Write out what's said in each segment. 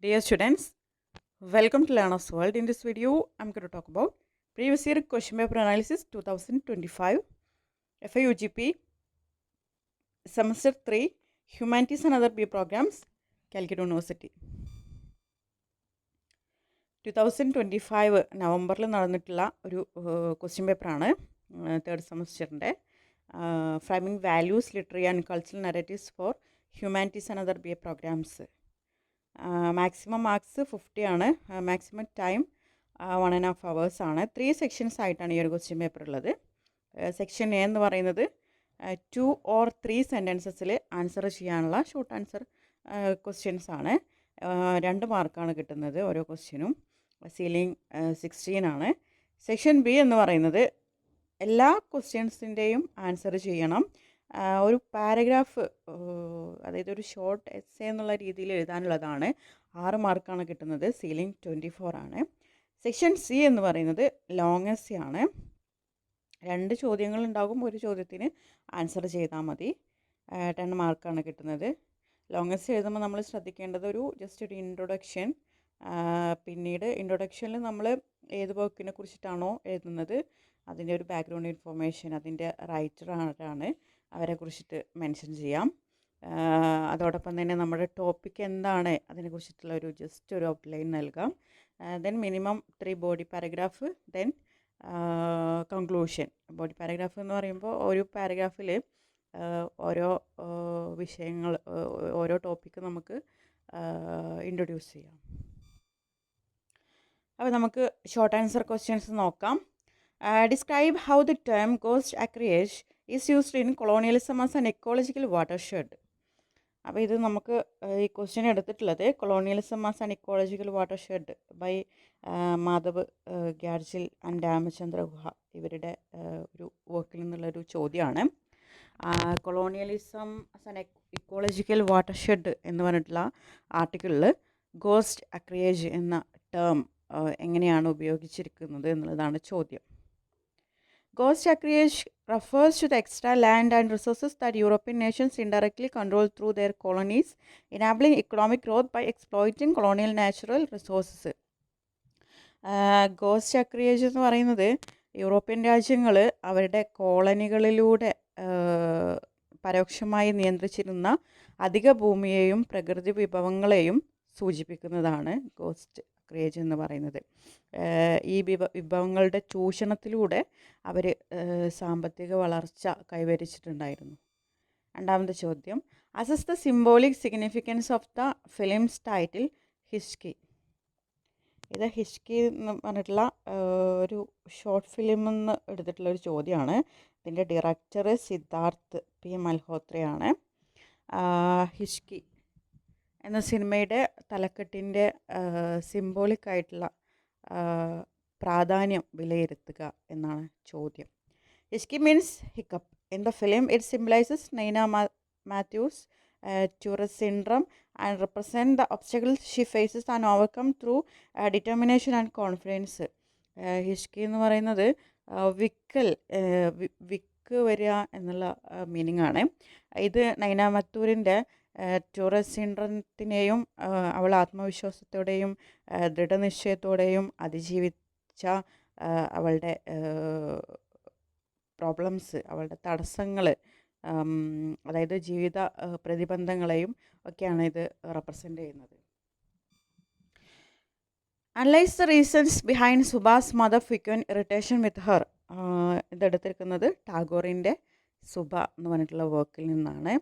Dear students, welcome to Learner's World. In this video, I'm going to talk about previous year question paper analysis 2025 FIUGP semester 3 Humanities and Other B programs Calicut University. 2025 നവംബറിൽ നടന്നിട്ടുള്ള ഒരു question പേപ്പറാണ് third സെമസ്റ്ററിൻ്റെ framing values literary and cultural narratives for humanities and other B A programs. Maximum marks 50 ആണ്. Maximum time 1.5 hours ആണ്. 3 sections ആയിട്ടാണ് ഈ ഒരു ക്വസ്റ്റ്യൻ പേപ്പർ ഉള്ളത്. സെക്ഷൻ എ എന്ന് പറയുന്നത് 2 or 3 sentences ആൻസർ ചെയ്യാനുള്ള ഷോർട്ട് ആൻസർ ക്വസ്റ്റ്യൻസ് ആണ്. 2 മാർക്കാണ് കിട്ടുന്നത് ഓരോ ക്വസ്റ്റ്യനും. സീലിംഗ് 16 ആണ്. സെക്ഷൻ ബി എന്ന് പറയുന്നത് എല്ലാ ക്വസ്റ്റ്യൻസിൻ്റെയും ആൻസർ ചെയ്യണം. ഒരു പാരഗ്രാഫ്, അതായത് ഒരു ഷോർട്ട് എസ്സേ എന്നുള്ള രീതിയിൽ എഴുതാനുള്ളതാണ്. 6 മാർക്കാണ് കിട്ടുന്നത്. സീലിംഗ് 24 ആണ്. സെക്ഷൻ സി എന്ന് പറയുന്നത് ലോങ് എസ്സേ ആണ്. 2 ചോദ്യങ്ങളുണ്ടാകും. ഒരു ചോദ്യത്തിന് ആൻസർ ചെയ്താൽ മതി. 10 മാർക്കാണ് കിട്ടുന്നത്. ലോങ് എസ്സേ എഴുതുമ്പോൾ നമ്മൾ ശ്രദ്ധിക്കേണ്ടത് ജസ്റ്റ് ഒരു ഇൻട്രൊഡക്ഷൻ, പിന്നീട് ഇൻട്രൊഡക്ഷനിൽ നമ്മൾ ഏത് വർക്കിനെ കുറിച്ചിട്ടാണോ എഴുതുന്നത് അതിൻ്റെ ഒരു ബാക്ക്ഗ്രൗണ്ട് ഇൻഫർമേഷൻ, അതിൻ്റെ റൈറ്റർ ആരാണ് അവരെ കുറിച്ചിട്ട് മെൻഷൻ ചെയ്യാം. അതോടൊപ്പം തന്നെ നമ്മുടെ ടോപ്പിക് എന്താണ് അതിനെക്കുറിച്ചിട്ടുള്ള ജസ്റ്റ് ഒരു ഔട്ട്ലൈൻ നൽകാം. Then minimum 3 body paragraph, then conclusion. Body paragraph എന്ന് പറയുമ്പോൾ ഒരു പാരഗ്രാഫിൽ ഓരോ വിഷയങ്ങൾ, ഓരോ ടോപ്പിക്ക് നമുക്ക് ഇൻട്രൊഡ്യൂസ് ചെയ്യാം. അപ്പോൾ നമുക്ക് ഷോർട്ട് ആൻസർ ക്വസ്റ്റ്യൻസ് നോക്കാം. Describe how the term ghost acreage is used in colonialism as an ecological watershed. അപ്പോൾ ഇത് നമുക്ക് ഈ ക്വസ്റ്റ്യൻ എടുത്തിട്ടുള്ളത് colonialism as an ecological watershed by Madhav Gadgil and Ramachandra Guha, ഇവരുടെ ഒരു വർക്കിൽ നിന്നുള്ളൊരു ചോദ്യമാണ്. Colonialism as an ecological watershed എന്ന് പറഞ്ഞിട്ടുള്ള ആർട്ടിക്കിളിൽ ഗോസ്റ്റ് അക്രിയേജ് എന്ന ടേം എങ്ങനെയാണ് ഉപയോഗിച്ചിരിക്കുന്നത് എന്നുള്ളതാണ് ചോദ്യം. Ghost acreage refers to the extra land and resources that European nations indirectly control through their colonies, enabling economic growth by exploiting colonial natural resources. Ghost acreage എന്ന് പറയുന്നത് European രാജ്യങ്ങൾ അവരുടെ കോളനികളിലൂടെ പരോക്ഷമായി നിയന്ത്രിച്ചിരുന്ന അധിക ഭൂമിയെയും പ്രകൃതി വിഭവങ്ങളെയും സൂചിപ്പിക്കുന്നതാണ് ഗോസ്റ്റ് അക്രിയേജ് എന്ന് പറയുന്നത്. ഈ വിഭവങ്ങളുടെ ചൂഷണത്തിലൂടെ അവർ സാമ്പത്തിക വളർച്ച കൈവരിച്ചിട്ടുണ്ടായിരുന്നു. രണ്ടാമത്തെ ചോദ്യം, assess the symbolic significance of the film's title Hichki. ഇത് ഹിച്കി എന്ന് പറഞ്ഞിട്ടുള്ള ഒരു ഷോർട്ട് ഫിലിം എന്ന് എടുത്തിട്ടുള്ള ഒരു ചോദ്യമാണ്. ഇതിൻ്റെ ഡയറക്ടർ സിദ്ധാർത്ഥ് പി മൽഹോത്രയാണ്. ഹിച്കി എന്ന സിനിമയുടെ തലക്കെട്ടിൻ്റെ സിംബോളിക് ആയിട്ടുള്ള പ്രാധാന്യം വിലയിരുത്തുക എന്നാണ് ചോദ്യം. Hichki means hiccup. In the film it symbolises Naina Mathews Tourette's syndrome and represent the obstacles she faces and overcome through determination and confidence. Hichki എന്ന് പറയുന്നത് വിക്ക് വരിക എന്നുള്ള മീനിങ് ആണ്. ഇത് നൈന മാത്തൂരിൻ്റെ ടൂറസ് സിൻഡ്രത്തിനെയും അവൾ ആത്മവിശ്വാസത്തോടെയും ദൃഢനിശ്ചയത്തോടെയും അതിജീവിച്ച അവളുടെ പ്രോബ്ലംസ്, അവളുടെ തടസ്സങ്ങൾ, അതായത് ജീവിത പ്രതിബന്ധങ്ങളെയും ഒക്കെയാണ് ഇത് റെപ്രസെൻ്റ് ചെയ്യുന്നത്. അനലൈസ് ദ റീസൺസ് ബിഹൈൻഡ് സുബാസ് mother frequent irritation with her. ഇതെടുത്തിരിക്കുന്നത് ടാഗോറിൻ്റെ സുബ എന്ന് പറഞ്ഞിട്ടുള്ള വർക്കിൽ നിന്നാണ്.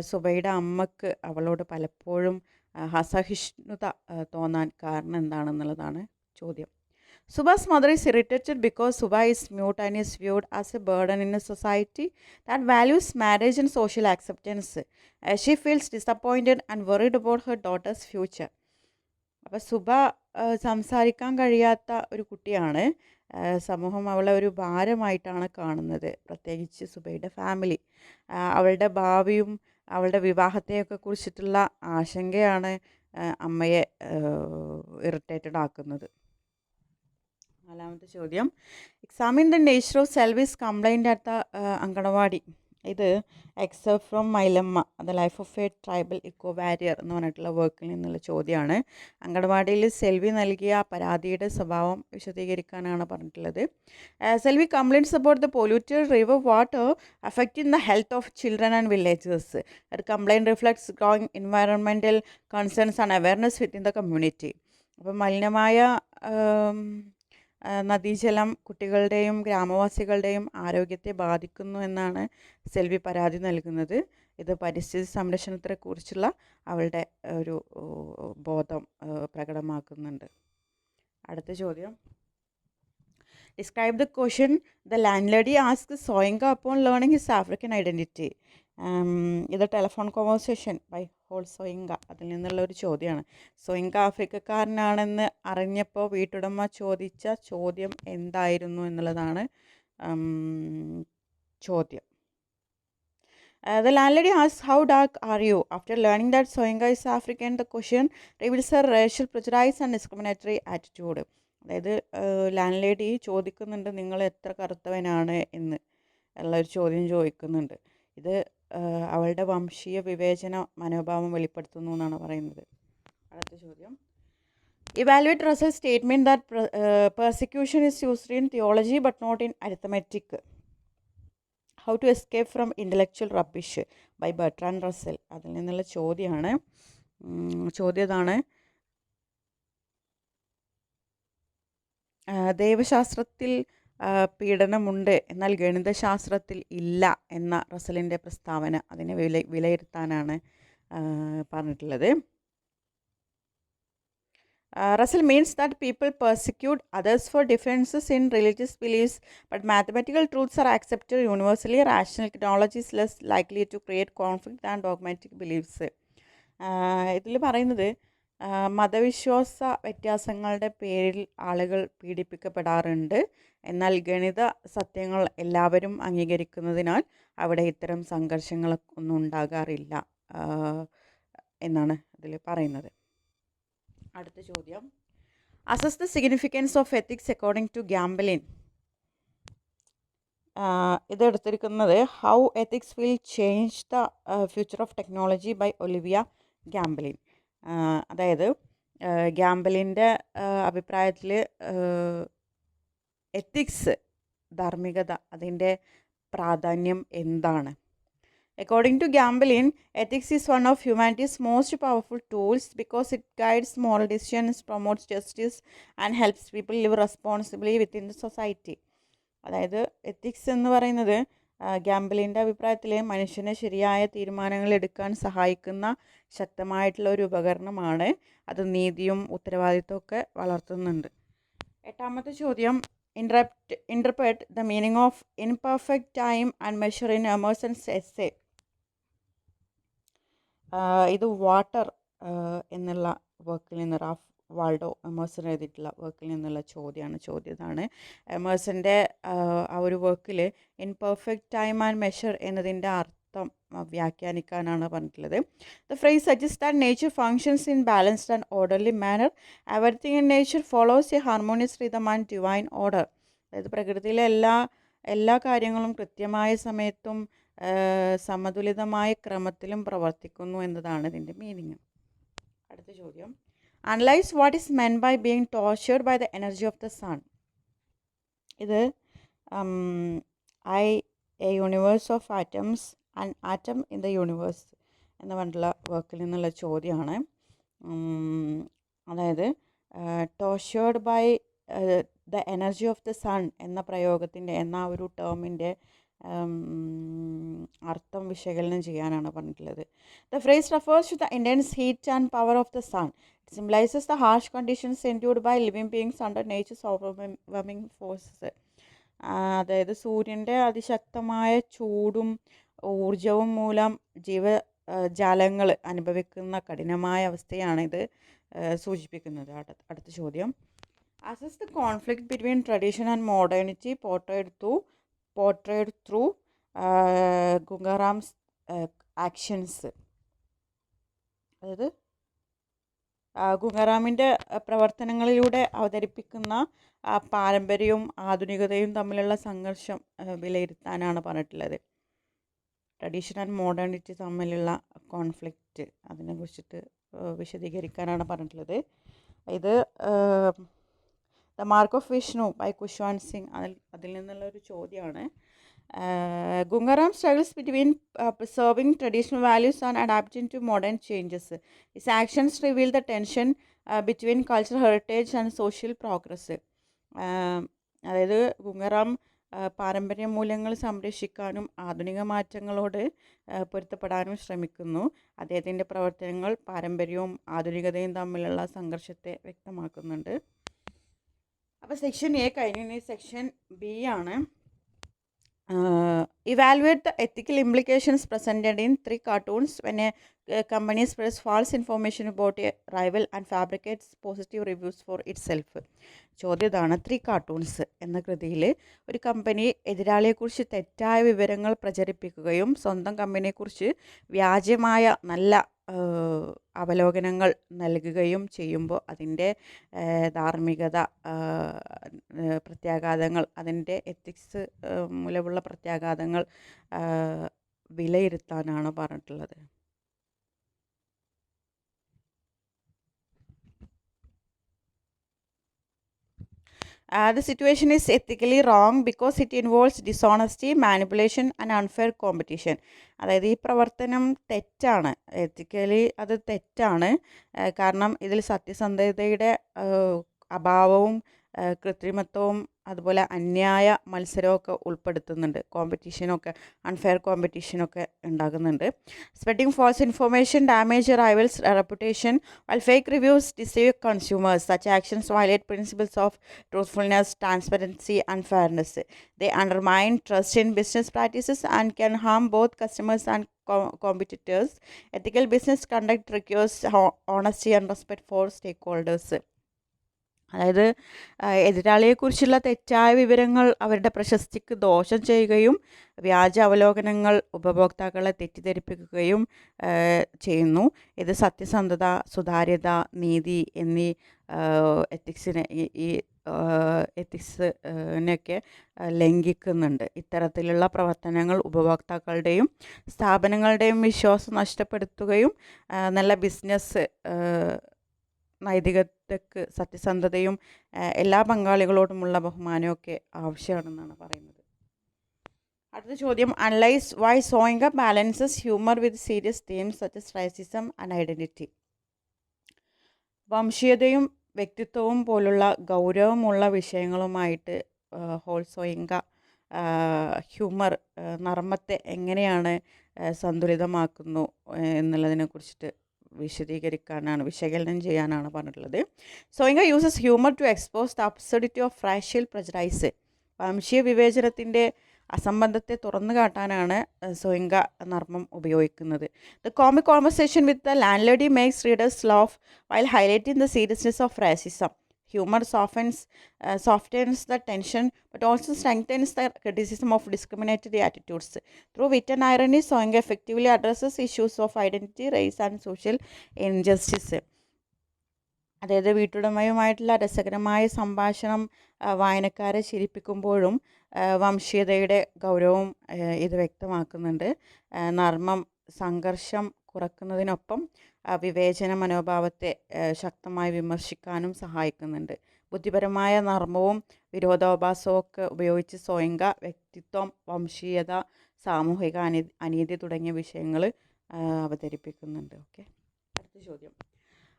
സുബയുടെ അമ്മക്ക് അവളോട് പലപ്പോഴും അസഹിഷ്ണുത തോന്നാൻ കാരണം എന്താണെന്നുള്ളതാണ് ചോദ്യം. സുബാസ് mother is irritated because Subha is mute and is viewed as a burden in a society that values marriage and social acceptance. She feels disappointed and worried about her daughter's future. അപ്പോൾ സുബ സംസാരിക്കാൻ കഴിയാത്ത ഒരു കുട്ടിയാണ്. സമൂഹം അവളെ ഒരു ഭാരമായിട്ടാണ് കാണുന്നത്, പ്രത്യേകിച്ച് സുബയുടെ ഫാമിലി. അവളുടെ ഭാവിയും അവളുടെ വിവാഹത്തെയൊക്കെ കുറിച്ചിട്ടുള്ള ആശങ്കയാണ് അമ്മയെ ഇറിറ്റേറ്റഡ് ആക്കുന്നത്. 4ാമത്തെ ചോദ്യം, examine the nature of Selvi's complaint at the anganwadi. ഇത് excerpt from Mylamma the life of a tribal eco warrior എന്ന് പറഞ്ഞിട്ടുള്ള വർക്കിൽ നിന്നുള്ള ചോദ്യമാണ്. അങ്കണവാടിയിൽ സെൽവി നൽകിയ പരാതിയുടെ സ്വഭാവം വിശദീകരിക്കാനാണ് പറഞ്ഞിട്ടുള്ളത്. Selvi complaints about the polluted river water affecting the health of children and villagers. The complaint reflects growing environmental concerns and awareness within the community. അപ്പോൾ മലിനമായ നദീജലം കുട്ടികളുടെയും ഗ്രാമവാസികളുടെയും ആരോഗ്യത്തെ ബാധിക്കുന്നു എന്നാണ് സെൽവി പരാതി നൽകുന്നത്. ഇത് പരിസ്ഥിതി സംരക്ഷണത്തെക്കുറിച്ചുള്ള അവളുടെ ഒരു ബോധം പ്രകടമാക്കുന്നുണ്ട്. അടുത്ത ചോദ്യം, describe the question the landlady ask Soyinka upon learning his African identity. ഇത് telephone conversation by Wole Soyinka, അതിൽ നിന്നുള്ള ഒരു ചോദ്യമാണ്. സോയിങ്ക ആഫ്രിക്കക്കാരനാണെന്ന് അറിഞ്ഞപ്പോൾ വീട്ടുടമ ചോദിച്ച ചോദ്യം എന്തായിരുന്നു എന്നുള്ളതാണ് ചോദ്യം. The landlady asks, how dark are you? After learning that Soyinka is African, the question reveals her racial prejudice and discriminatory attitude. അതായത് ലാൻഡ് ലേഡി ചോദിക്കുന്നുണ്ട്, നിങ്ങൾ എത്ര കറുത്തവനാണ് എന്ന് ഉള്ളൊരു ചോദ്യം ചോദിക്കുന്നുണ്ട്. ഇത് അവളുടെ വംശീയ വിവേചന മനോഭാവം വെളിപ്പെടുത്തുന്നു എന്നാണ് പറയുന്നത്. അടുത്ത ചോദ്യം, evaluate Russell statement that persecution is used in theology but not in arithmetic. How to escape from intellectual rubbish by Bertrand Russell. അതിൽ നിന്നുള്ള ചോദ്യമാണ്. ചോദ്യതാണ്, ദൈവശാസ്ത്രത്തിൽ പീഡനമുണ്ട് എന്നാൽ ഗണിതശാസ്ത്രത്തിൽ ഇല്ല എന്ന റസലിൻ്റെ പ്രസ്താവന, അതിനെ വിലയിരുത്താനാണ് പറഞ്ഞിട്ടുള്ളത്. Russell means that people persecute others for differences in religious beliefs, but mathematical truths are accepted universally. Rational knowledge is less likely to create conflict than dogmatic beliefs. ഇതിൽ പറയുന്നത് മതവിശ്വാസ വ്യത്യാസങ്ങളുടെ പേരിൽ ആളുകൾ പീഡിപ്പിക്കപ്പെടാറുണ്ട്, എന്നാൽ ഗണിത സത്യങ്ങൾ എല്ലാവരും അംഗീകരിക്കുന്നതിനാൽ അവിടെ ഇത്തരം സംഘർഷങ്ങളൊന്നും ഉണ്ടാകാറില്ല എന്നാണ് ഇതിൽ പറയുന്നത്. അടുത്ത ചോദ്യം, assess the significance of ethics according to Gambelin. ഇത് എടുത്തിരിക്കുന്നത് how ethics will change the future of technology by Olivia Gambelin. അതായത് ഗ്യാംബലിൻ്റെ അഭിപ്രായത്തിൽ എത്തിക്സ്, ധാർമ്മികത, അതിൻ്റെ പ്രാധാന്യം എന്താണ്? According to Gambelin, ethics is one of humanity's most powerful tools because it guides moral decisions, promotes justice, and helps people live responsibly within the society. അതായത് ethics എന്ന് പറയുന്നത് ഗ്യാംബലിൻ്റെ അഭിപ്രായത്തിൽ മനുഷ്യനെ ശരിയായ തീരുമാനങ്ങൾ എടുക്കാൻ സഹായിക്കുന്ന ശക്തമായിട്ടുള്ള ഒരു ഉപകരണമാണ്. അത് നീതിയും ഉത്തരവാദിത്വമൊക്കെ വളർത്തുന്നുണ്ട്. എട്ടാമത്തെ ചോദ്യം, interpret the meaning of imperfect time and measure in Emerson's essay. ഇത് വാട്ടർ എന്നുള്ള വർക്കിൽ നിന്ന്, റാഫ് വാൾഡോ എമേഴ്സൺ എഴുതിയിട്ടുള്ള വർക്കിൽ നിന്നുള്ള ചോദ്യമാണ്. എമേഴ്സൻ്റെ ആ ഒരു വർക്കിൽ ഇൻപെർഫെക്റ്റ് ടൈം ആൻഡ് മെഷർ എന്നതിൻ്റെ അർത്ഥം വ്യാഖ്യാനിക്കാനാണ് പറഞ്ഞിട്ടുള്ളത്. The phrase suggest that nature functions in balanced and orderly manner. Everything in nature follows a harmonious rhythm and divine order. അതായത് പ്രകൃതിയിലെ എല്ലാ കാര്യങ്ങളും കൃത്യമായ സമയത്തും സമതുലിതമായ ക്രമത്തിലും പ്രവർത്തിക്കുന്നു എന്നതാണ് ഇതിൻ്റെ മീനിങ്. അടുത്ത ചോദ്യം, analyse what is meant by being tortured by the energy of the sun. ഇത് a universe of atoms and atom in the universe എന്ന് പറഞ്ഞിട്ടുള്ള വർക്കിൽ നിന്നുള്ള ചോദ്യമാണ്. അതായത് tortured by the energy of the sun എന്ന പ്രയോഗത്തിൻ്റെ, എന്ന ഒരു ടേമിൻ്റെ അർത്ഥം വിശകലനം ചെയ്യാനാണ് പറഞ്ഞിട്ടുള്ളത്. The phrase refers to the intense heat and power of the sun. It symbolises the harsh conditions endured by living beings under nature's overwhelming forces. അതായത് സൂര്യൻ്റെ അതിശക്തമായ ചൂടും ഊർജവും മൂലം ജീവജാലങ്ങൾ അനുഭവിക്കുന്ന കഠിനമായ അവസ്ഥയാണ് ഇത് സൂചിപ്പിക്കുന്നത്. അടുത്ത ചോദ്യം, assess the conflict between tradition and modernity portrayed through Gungaram's actions. അതായത് ഗുംഗറാമിൻ്റെ പ്രവർത്തനങ്ങളിലൂടെ അവതരിപ്പിക്കുന്ന പാരമ്പര്യവും ആധുനികതയും തമ്മിലുള്ള സംഘർഷം വിലയിരുത്താനാണ് പറഞ്ഞിട്ടുള്ളത്. ട്രഡീഷൻ ആൻഡ് മോഡേണിറ്റി തമ്മിലുള്ള കോൺഫ്ലിക്റ്റ് അതിനെക്കുറിച്ചിട്ട് വിശദീകരിക്കാനാണ് പറഞ്ഞിട്ടുള്ളത്. ഇത് the mark of Vishnu by Khushwant Singh അതിൽ നിന്നുള്ളൊരു ചോദ്യമാണ്. Gungaram struggles between preserving traditional values and adapting to modern changes. His actions reveal the tension between cultural heritage and social progress. അതായത് ഗുംഗറാം പാരമ്പര്യ മൂല്യങ്ങൾ സംരക്ഷിക്കാനും ആധുനിക മാറ്റങ്ങളോട് പൊരുത്തപ്പെടാനും ശ്രമിക്കുന്നു. അദ്ദേഹത്തിൻ്റെ പ്രവർത്തനങ്ങൾ പാരമ്പര്യവും ആധുനികതയും തമ്മിലുള്ള സംഘർഷത്തെ വ്യക്തമാക്കുന്നുണ്ട്. അപ്പോൾ സെക്ഷൻ എ കഴിഞ്ഞ സെക്ഷൻ ബി ആണ്. Evaluate the ethical implications presented in 3 cartoons when a company spreads false information about a rival and fabricates positive reviews for itself. ചോദ്യം ഇതാണ്. 3 കാർട്ടൂൺസ് എന്ന കൃതിയിൽ ഒരു കമ്പനി എതിരാളിയെക്കുറിച്ച് തെറ്റായ വിവരങ്ങൾ പ്രചരിപ്പിക്കുകയും സ്വന്തം കമ്പനിയെക്കുറിച്ച് വ്യാജമായ നല്ല അവലോകനങ്ങൾ നൽകുകയും ചെയ്യുമ്പോൾ അതിൻ്റെ ധാർമ്മികത പ്രത്യാഘാതങ്ങൾ അതിൻ്റെ എത്തിക്സ് മൂലമുള്ള പ്രത്യാഘാതങ്ങൾ വിലയിരുത്താനാണ് പറഞ്ഞിട്ടുള്ളത്. The situation is ethically wrong because it involves dishonesty, manipulation and unfair competition. അതായത് ഈ പ്രവർത്തനം തെറ്റാണ്, എത്തിക്കലി അത് തെറ്റാണ്. കാരണം ഇതിൽ സത്യസന്ധതയുടെ അഭാവവും കൃത്രിമത്വവും അതുപോലെ അന്യായ മത്സരമൊക്കെ ഉൾപ്പെടുത്തുന്നുണ്ട്. കോമ്പറ്റീഷനൊക്കെ അൺഫെയർ കോമ്പറ്റീഷനൊക്കെ ഉണ്ടാകുന്നുണ്ട്. Spreading false information damage rivals reputation while fake reviews deceive consumers. Such actions violate principles of truthfulness, transparency and fairness. They undermine trust in business practices and can harm both customers and competitors. Ethical business conduct requires honesty and respect for stakeholders. അതായത് എതിരാളിയെക്കുറിച്ചുള്ള തെറ്റായ വിവരങ്ങൾ അവരുടെ പ്രശസ്തിക്ക് ദോഷം ചെയ്യുകയും വ്യാജ അവലോകനങ്ങൾ ഉപഭോക്താക്കളെ തെറ്റിദ്ധരിപ്പിക്കുകയും ചെയ്യുന്നു. ഇത് സത്യസന്ധത, സുതാര്യത, നീതി എന്നീ എത്തിക്സിനെയൊക്കെ ലംഘിക്കുന്നുണ്ട്. ഇത്തരത്തിലുള്ള പ്രവർത്തനങ്ങൾ ഉപഭോക്താക്കളുടെയും സ്ഥാപനങ്ങളുടെയും വിശ്വാസം നഷ്ടപ്പെടുത്തുകയും നല്ല ബിസിനസ് നൈതികതയ്ക്ക് സത്യസന്ധതയും എല്ലാ പങ്കാളികളോടുമുള്ള ബഹുമാനമൊക്കെ ആവശ്യമാണെന്നാണ് പറയുന്നത്. അടുത്ത ചോദ്യം. Analyse why Soyinka balances humour with serious themes such as racism and identity. വംശീയതയും വ്യക്തിത്വവും പോലുള്ള ഗൗരവമുള്ള വിഷയങ്ങളുമായിട്ട് സോയിങ്ക ഹ്യൂമർ നർമ്മത്തെ എങ്ങനെയാണ് സന്തുലിതമാക്കുന്നു എന്നുള്ളതിനെക്കുറിച്ചിട്ട് വിശകലനം ചെയ്യാനാണ് പറഞ്ഞിട്ടുള്ളത്. Soyinka uses humour to expose the absurdity of racial prejudice. വംശീയ വിവേചനത്തിൻ്റെ അസംബന്ധത്തെ തുറന്നു കാട്ടാനാണ് സോയിങ്ക നർമ്മം ഉപയോഗിക്കുന്നത്. The comic conversation with the landlady makes readers laugh while highlighting the seriousness of racism. Humor softens the tension but also strengthens the criticism of discriminatory attitudes. Through wit and irony, Soyinka effectively addresses issues of identity, race and social injustice. അതായത് വീട്ടുടമയുമായിട്ടുള്ള രസകരമായ സംഭാഷണം വായനക്കാരെ ചിരിപ്പിക്കുമ്പോഴും വംശീയതയുടെ ഗൗരവം ഇത് വ്യക്തമാക്കുന്നുണ്ട്. നർമ്മം സംഘർഷം കുറക്കുന്നതിനൊപ്പം വിവേചന മനോഭാവത്തെ ശക്തമായി വിമർശിക്കാനും സഹായിക്കുന്നുണ്ട്. ബുദ്ധിപരമായ നർമ്മവും വിരോധാഭാസവും ഒക്കെ ഉപയോഗിച്ച് സോയിങ്ക വ്യക്തിത്വം, വംശീയത, സാമൂഹിക അനീതി തുടങ്ങിയ വിഷയങ്ങൾ അവതരിപ്പിക്കുന്നുണ്ട്. ഓക്കെ, അടുത്ത ചോദ്യം.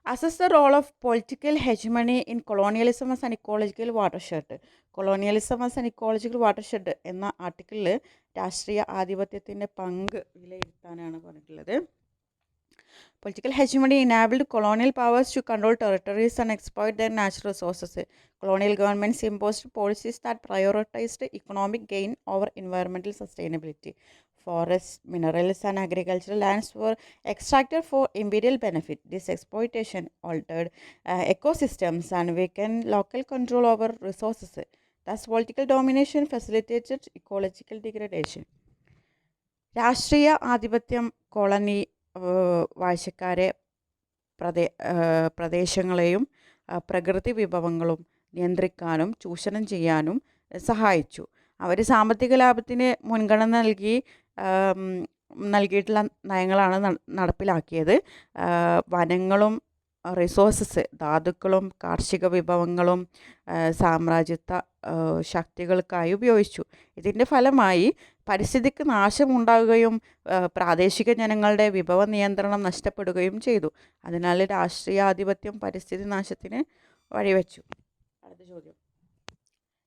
Assess the role of political hegemony in colonialism as an ecological watershed. Colonialism as an ecological watershed എന്ന ആർട്ടിക്കിളിൽ രാഷ്ട്രീയ ആധിപത്യത്തിൻ്റെ പങ്ക് വിലയിരുത്താനാണ് പറഞ്ഞിട്ടുള്ളത്. Political hegemony enabled colonial powers to control territories and exploit their natural resources. Colonial governments imposed policies that prioritized economic gain over environmental sustainability. Forests, minerals and agricultural lands were extracted for imperial benefit. This exploitation altered ecosystems and weakened local control over resources. Thus, political domination facilitated ecological degradation. രാഷ്ട്രീയ ആധിപത്യം colony വാഴ്ചക്കാരെ പ്രദേശങ്ങളെയും പ്രകൃതി വിഭവങ്ങളും നിയന്ത്രിക്കാനും ചൂഷണം ചെയ്യാനും സഹായിച്ചു. അവർ സാമ്പത്തിക ലാഭത്തിന് മുൻഗണന നൽകി നൽകിയിട്ടുള്ള നയങ്ങളാണ് നടപ്പിലാക്കിയത്. വനങ്ങളും റിസോഴ്സസ്, ധാതുക്കളും കാർഷിക വിഭവങ്ങളും സാമ്രാജ്യത്വ ശക്തികൾക്കായി ഉപയോഗിച്ചു. ഇതിൻ്റെ ഫലമായി പരിസ്ഥിതിക്ക് നാശമുണ്ടാകുകയും പ്രാദേശിക ജനങ്ങളുടെ വിഭവ നിയന്ത്രണം നഷ്ടപ്പെടുകയും ചെയ്തു. അതിനാൽ രാഷ്ട്രീയാധിപത്യം പരിസ്ഥിതി നാശത്തിന് വഴിവെച്ചു. അടുത്ത ചോദ്യം.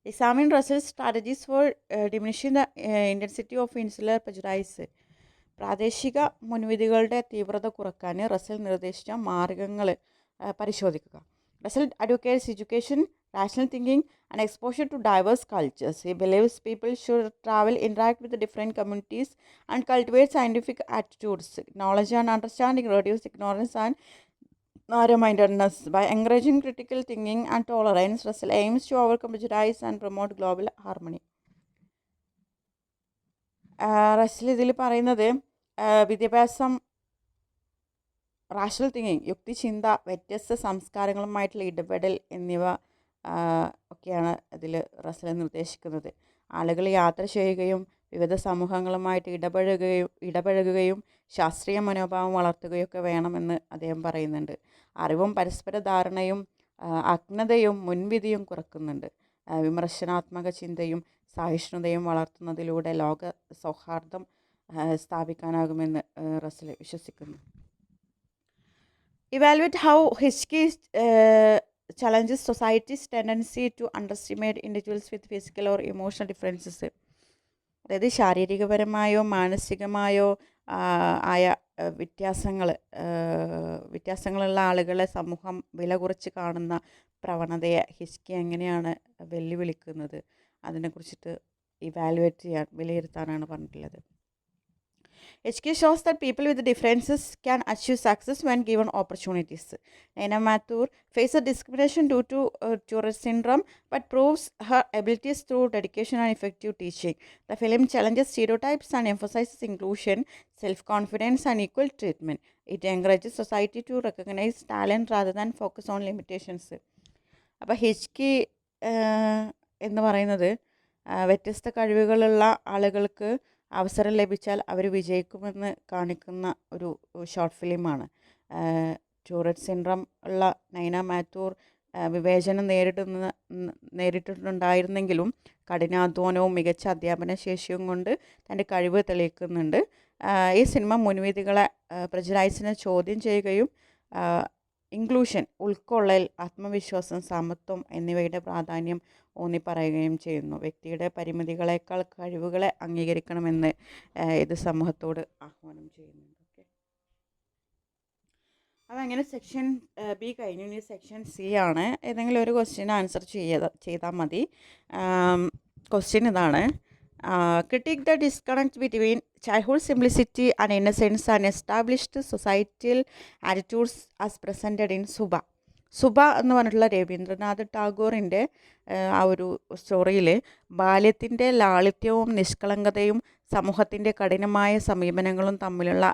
Examine Russell's strategies for diminishing the intensity of insular prejudice. പ്രാദേശിക മുൻവിധികളുടെ തീവ്രത കുറക്കാൻ റസൽ നിർദ്ദേശിച്ച മാർഗങ്ങൾ പരിശോധിക്കുക. Russell advocates education, rational thinking and exposure to diverse cultures. He believes people should travel, interact with different communities and cultivate scientific attitudes. Knowledge and understanding reduce ignorance and narrow-mindedness. By encouraging critical thinking and tolerance, Russell aims to overcome prejudice and promote global harmony. Russell ഇതിൽ പറയുന്നത് വിദ്യാഭ്യാസം, rational thinking, യുക്തിചിന്ത, വ്യത്യസ്ത സംസ്കാരങ്ങളുമായിട്ടുള്ള ഇടപെടൽ എന്നിവ ഒക്കെയാണ് ഇതിൽ Russell നിർദ്ദേശിക്കുന്നത്. ആളുകൾ യാത്ര ചെയ്യുകയും വിവിധ സമൂഹങ്ങളുമായിട്ട് ഇടപഴകുകയും ശാസ്ത്രീയ മനോഭാവം വളർത്തുകയൊക്കെ വേണമെന്ന് അദ്ദേഹം പറയുന്നുണ്ട്. അറിവും പരസ്പര ധാരണയും അജ്ഞതയും മുൻവിധിയും കുറക്കുന്നുണ്ട്. വിമർശനാത്മക ചിന്തയും സഹിഷ്ണുതയും വളർത്തുന്നതിലൂടെ ലോക സൗഹാർദ്ദം സ്ഥാപിക്കാനാകുമെന്ന് റസൽ വിശ്വസിക്കുന്നു. Evaluate how Hitchcock challenges society's tendency to underestimate individuals with physical or emotional differences. അതായത് ശാരീരികപരമായോ മാനസികമായോ ആയ വ്യത്യാസങ്ങളുള്ള ആളുകളെ സമൂഹം വില കുറച്ച് കാണുന്ന പ്രവണതയെ ഹിച്കി എങ്ങനെയാണ് വെല്ലുവിളിക്കുന്നത്, അതിനെക്കുറിച്ചിട്ട് വിലയിരുത്താനാണ് പറഞ്ഞിട്ടുള്ളത്. HK shows that people with differences can achieve success when given opportunities. Naina Mathur faces discrimination due to Tourette syndrome but proves her abilities through dedication and effective teaching. The film challenges stereotypes and emphasizes inclusion, self-confidence and equal treatment. It encourages society to recognize talent rather than focus on limitations. അപ്പോൾ ഹിച്കി എന്ന് പറയുന്നത് വ്യത്യസ്ത കഴിവുകളുള്ള ആളുകൾക്ക് അവസരം ലഭിച്ചാൽ അവർ വിജയിക്കുമെന്ന് കാണിക്കുന്ന ഒരു ഷോർട്ട് ഫിലിമാണ്. ടൂററ്റ് സിൻഡ്രം ഉള്ള നൈന മാത്തൂർ വിവേചനം നേരിട്ടിട്ടുണ്ടായിരുന്നെങ്കിലും കഠിനാധ്വാനവും മികച്ച അധ്യാപന ശേഷിയും കൊണ്ട് തൻ്റെ കഴിവ് തെളിയിക്കുന്നുണ്ട്. ഈ സിനിമ മുൻവിധികളെ പ്രജുഡൈസിനെ ചോദ്യം ചെയ്യുകയും ഇൻക്ലൂഷൻ, ഉൾക്കൊള്ളൽ, ആത്മവിശ്വാസം, സമത്വം എന്നിവയുടെ പ്രാധാന്യം ഊന്നിപ്പറയുകയും ചെയ്യുന്നു. വ്യക്തിയുടെ പരിമിതികളേക്കാൾ കഴിവുകളെ അംഗീകരിക്കണമെന്ന് ഇത് സമൂഹത്തോട് ആഹ്വാനം ചെയ്യുന്നുണ്ട്. ഓക്കെ, അപ്പോൾ അങ്ങനെ സെക്ഷൻ ബി കഴിഞ്ഞു. ഇനി സെക്ഷൻ സി ആണ്. ഏതെങ്കിലും ഒരു ക്വസ്റ്റ്യൻ ആൻസർ ചെയ്താൽ മതി. ക്വസ്റ്റ്യൻ ഇതാണ്: critique the disconnect between childhood simplicity and innocence and established societal attitudes as presented in സുബ. സുബ എന്ന് പറഞ്ഞിട്ടുള്ള രവീന്ദ്രനാഥ് ടാഗോറിൻ്റെ ആ ഒരു സ്റ്റോറിയിൽ ബാല്യത്തിൻ്റെ ലാളിത്യവും നിഷ്കളങ്കതയും സമൂഹത്തിൻ്റെ കഠിനമായ സമീപനങ്ങളും തമ്മിലുള്ള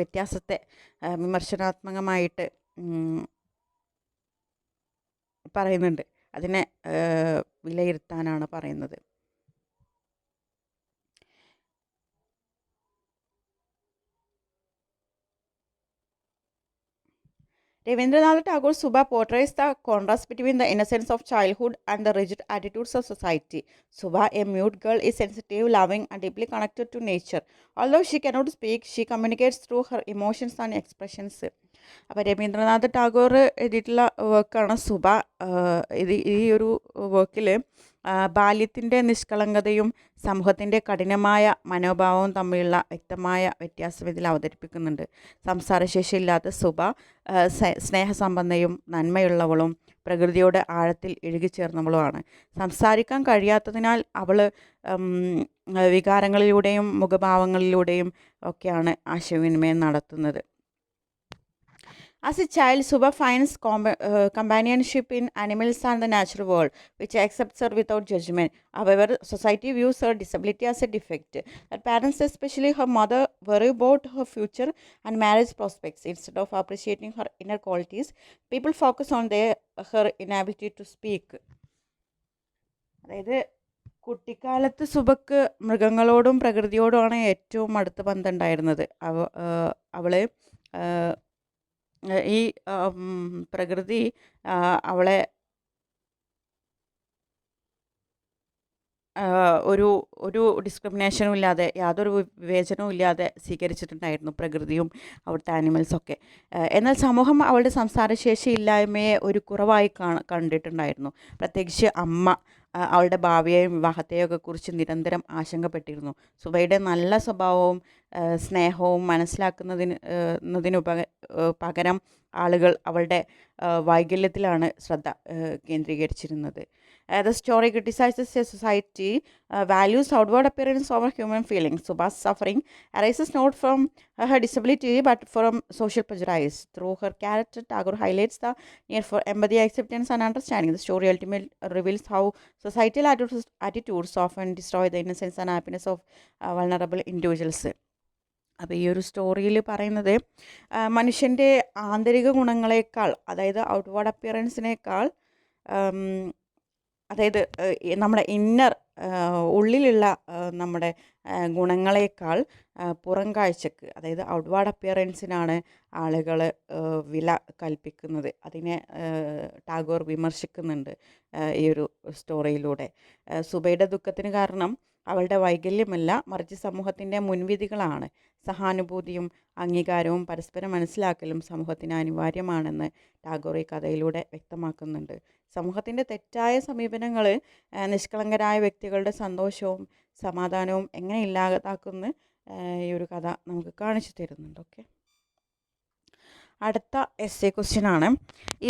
വ്യത്യാസത്തെ വിമർശനാത്മകമായിട്ട് പറയുന്നുണ്ട്. അതിനെ വിലയിരുത്താനാണ് പറയുന്നത്. Rabindranath Tagore Subha portrays the contrast between the innocence of childhood and the rigid attitudes of society. Subha, a mute girl, is sensitive, loving, and deeply connected to nature. Although she cannot speak, she communicates through her emotions and expressions. അപ്പോൾ രവീന്ദ്രനാഥ് ടാഗോർ എഴുതിയിട്ടുള്ള വർക്കാണ് സുബ. ഈ ഒരു വർക്കിൽ ബാല്യത്തിൻ്റെ നിഷ്കളങ്കതയും സമൂഹത്തിൻ്റെ കഠിനമായ മനോഭാവവും തമ്മിലുള്ള വ്യക്തമായ വ്യത്യാസം ഇതിൽ അവതരിപ്പിക്കുന്നുണ്ട്. സംസാരശേഷിയില്ലാത്ത സുബ സ്നേഹസമ്പന്നയും നന്മയുള്ളവളും പ്രകൃതിയോട് ആഴത്തിൽ ഇഴുകിച്ചേർന്നവളുമാണ്. സംസാരിക്കാൻ കഴിയാത്തതിനാൽ അവൾ വികാരങ്ങളിലൂടെയും മുഖഭാവങ്ങളിലൂടെയും ഒക്കെയാണ് ആശയവിനിമയം നടത്തുന്നത്. As a child, Subha finds companionship in animals and the natural world, which accepts her without judgment. However, society views her disability as a defect. Her parents, especially her mother, worry about her future and marriage prospects. Instead of appreciating her inner qualities, people focus on her inability to speak. അതായത് കുട്ടിക്കാലത്ത് സുബക്ക് മൃഗങ്ങളോടും പ്രകൃതിയോടുമാണ് ഏറ്റവും അടുത്ത ബന്ധമുണ്ടായിരുന്നത്. അവള് ഈ പ്രകൃതി അവളെ ഒരു ഒരു ഡിസ്ക്രിമിനേഷനും ഇല്ലാതെ, യാതൊരു വിവേചനവും ഇല്ലാതെ സ്വീകരിച്ചിട്ടുണ്ടായിരുന്നു പ്രകൃതിയും അവിടുത്തെ ആനിമൽസൊക്കെ. എന്നാൽ സമൂഹം അവളുടെ സംസാരശേഷി ഇല്ലായ്മയെ ഒരു കുറവായി കണ്ടിട്ടുണ്ടായിരുന്നു. പ്രത്യേകിച്ച് അമ്മ അവളുടെ ഭാവിയെയും വിവാഹത്തെയും ഒക്കെ കുറിച്ച് നിരന്തരം ആശങ്കപ്പെട്ടിരുന്നു. സുബൈയുടെ നല്ല സ്വഭാവവും സ്നേഹവും മനസ്സിലാക്കുന്നതിന് പകരം ആളുകൾ അവളുടെ വൈകല്യത്തിലാണ് ശ്രദ്ധ കേന്ദ്രീകരിച്ചിരുന്നത്. The story criticizes a society values outward appearance over human feelings. Subha's suffering arises not from her disability but from social prejudice. Through her character, Tagore highlights the need for empathy, acceptance, and understanding. The story ultimately reveals how societal attitudes often destroy the innocence and happiness of vulnerable individuals. അപ്പോൾ ഈ ഒരു സ്റ്റോറിയിൽ പറയുന്നത് മനുഷ്യൻ്റെ ആന്തരിക ഗുണങ്ങളെക്കാൾ, അതായത് outward അപ്പിയറൻസിനേക്കാൾ, അതായത് നമ്മുടെ inner ഉള്ളിലുള്ള നമ്മുടെ ഗുണങ്ങളെക്കാൾ പുറം കാഴ്ചക്ക്, അതായത് ഔട്ട്വേർഡ് അപ്പിയറൻസിനാണ് ആളുകൾ വില കൽപ്പിക്കുന്നത്. അതിനെ ടാഗോർ വിമർശിക്കുന്നുണ്ട് ഈ ഒരു സ്റ്റോറിയിലൂടെ. സുബൈയുടെ ദുഃഖത്തിന് കാരണം അവളുടെ വൈകല്യമല്ല, മറിച്ച് സമൂഹത്തിൻ്റെ മുൻവിധികളാണ്. സഹാനുഭൂതിയും അംഗീകാരവും പരസ്പരം മനസ്സിലാക്കലും സമൂഹത്തിന് അനിവാര്യമാണെന്ന് ടാഗോർ ഈ കഥയിലൂടെ വ്യക്തമാക്കുന്നുണ്ട്. സമൂഹത്തിൻ്റെ തെറ്റായ സമീപനങ്ങൾ നിഷ്കളങ്കരായ വ്യക്തികളുടെ സന്തോഷവും സമാധാനവും എങ്ങനെ ഇല്ലാതാക്കുമെന്ന് ഈ ഒരു കഥ നമുക്ക് കാണിച്ചു തരുന്നുണ്ട്. ഓക്കെ, അടുത്ത എസ്സേ ക്വസ്റ്റ്യൻ ആണ്.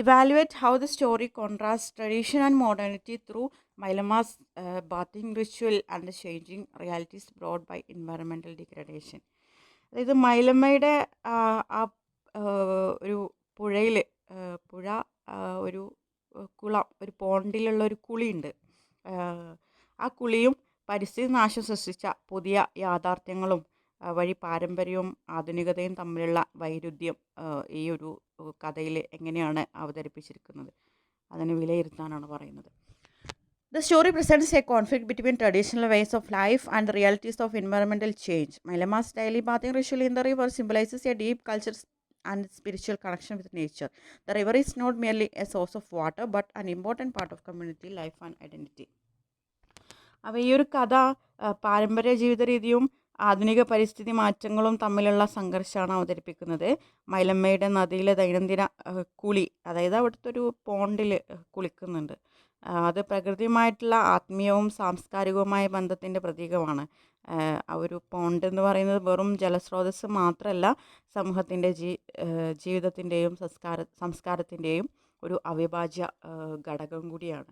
Evaluate how the story contrast tradition and modernity through Mylamma's bathing ritual and the changing realities brought by environmental degradation. അതായത് മൈലമ്മയുടെ ആ ഒരു പുഴ ഒരു കുളം, ഒരു പോണ്ടിലുള്ള ഒരു കുളിയുണ്ട്. ആ കുളിയും പരിസ്ഥിതി നാശം സൃഷ്ടിച്ച പുതിയ യാഥാർത്ഥ്യങ്ങളും വഴി പാരമ്പര്യവും ആധുനികതയും തമ്മിലുള്ള വൈരുദ്ധ്യം ഈ ഒരു കഥയിൽ എങ്ങനെയാണ് അവതരിപ്പിച്ചിരിക്കുന്നത്, അതിനെ വിലയിരുത്താനാണ് പറയുന്നത്. The story presents a conflict between traditional ways of life and the realities of environmental change. Mailama's daily bathing ritual in the river symbolizes a deep cultural and spiritual connection with nature. The river is not merely a source of water but an important part of community life and identity. അപ്പോൾ ഈ ഒരു കഥ പാരമ്പര്യ ജീവിത രീതിയും ആധുനിക പരിസ്ഥിതി മാറ്റങ്ങളും തമ്മിലുള്ള സംഘർഷമാണ് അവതരിപ്പിക്കുന്നത്. മൈലമ്മയുടെ നദിയിലെ ദൈനംദിന കുളി, അതായത് അവിടുത്തെ ഒരു പോണ്ടിൽ കുളിക്കുന്നുണ്ട്. അത് പ്രകൃതിയുമായിട്ടുള്ള ആത്മീയവും സാംസ്കാരികവുമായ ബന്ധത്തിൻ്റെ പ്രതീകമാണ്. ആ ഒരു പോണ്ട് എന്ന് പറയുന്നത് വെറും ജലസ്രോതസ്സ് മാത്രമല്ല, സമൂഹത്തിൻ്റെ ജീവിതത്തിൻ്റെയും സംസ്കാരത്തിൻ്റെയും ഒരു അവിഭാജ്യ ഘടകം കൂടിയാണ്.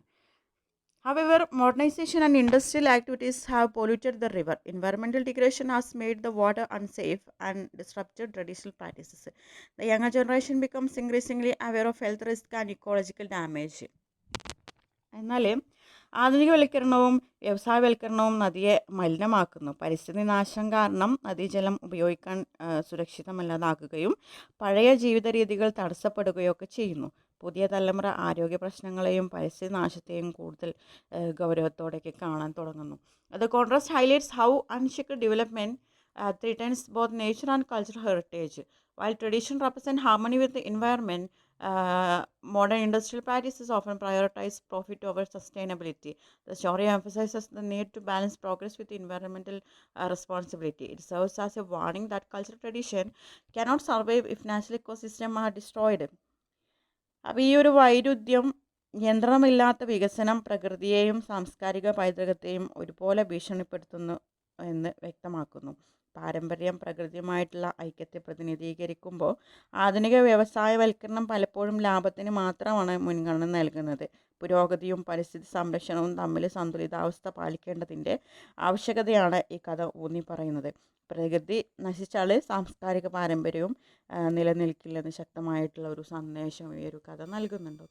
However, modernization and industrial activities have polluted the river. Environmental degradation has made the water unsafe and disrupted traditional practices. The younger generation becomes increasingly aware of health risk and ecological damage. എന്നാൽ ആധുനികവൽക്കരണവും വ്യവസായവൽക്കരണവും നദിയെ മലിനമാക്കുന്നു. പരിസ്ഥിതി നാശം കാരണം നദീജലം ഉപയോഗിക്കാൻ സുരക്ഷിതമല്ലാതാക്കുകയും പഴയ ജീവിത രീതികൾ തടസ്സപ്പെടുകയൊക്കെ ചെയ്യുന്നു. പുതിയ തലമുറ ആരോഗ്യ പ്രശ്നങ്ങളെയും പരിസ്ഥിതി നാശത്തെയും കൂടുതൽ ഗൗരവത്തോടെയൊക്കെ കാണാൻ തുടങ്ങുന്നു. The contrast highlights how unchecked development threatens both nature and cultural heritage. While tradition represents harmony with the environment, modern industrial practices often prioritize profit over sustainability. The story emphasizes the need to balance progress with environmental responsibility. It serves as a warning that cultural tradition cannot survive if natural ecosystems are destroyed. അപ്പോൾ ഈ ഒരു വൈരുദ്ധ്യം, നിയന്ത്രണമില്ലാത്ത വികസനം പ്രകൃതിയെയും സാംസ്കാരിക പൈതൃകത്തെയും ഒരുപോലെ ഭീഷണിപ്പെടുത്തുന്നു എന്ന് വ്യക്തമാക്കുന്നു. പാരമ്പര്യം പ്രകൃതിയുമായിട്ടുള്ള ഐക്യത്തെ പ്രതിനിധീകരിക്കുമ്പോൾ ആധുനിക വ്യവസായവൽക്കരണം പലപ്പോഴും ലാഭത്തിന് മാത്രമാണ് മുൻഗണന നൽകുന്നത്. പുരോഗതിയും പരിസ്ഥിതി സംരക്ഷണവും തമ്മിൽ സന്തുലിതാവസ്ഥ പാലിക്കേണ്ടതിൻ്റെ ആവശ്യകതയാണ് ഈ കഥ ഊന്നി പറയുന്നത്. പ്രകൃതി നശിച്ചാൽ സാംസ്കാരിക പാരമ്പര്യവും നിലനിൽക്കില്ലെന്ന് ശക്തമായിട്ടുള്ള ഒരു സന്ദേശം ഈ ഒരു കഥ നൽകുന്നുണ്ട്.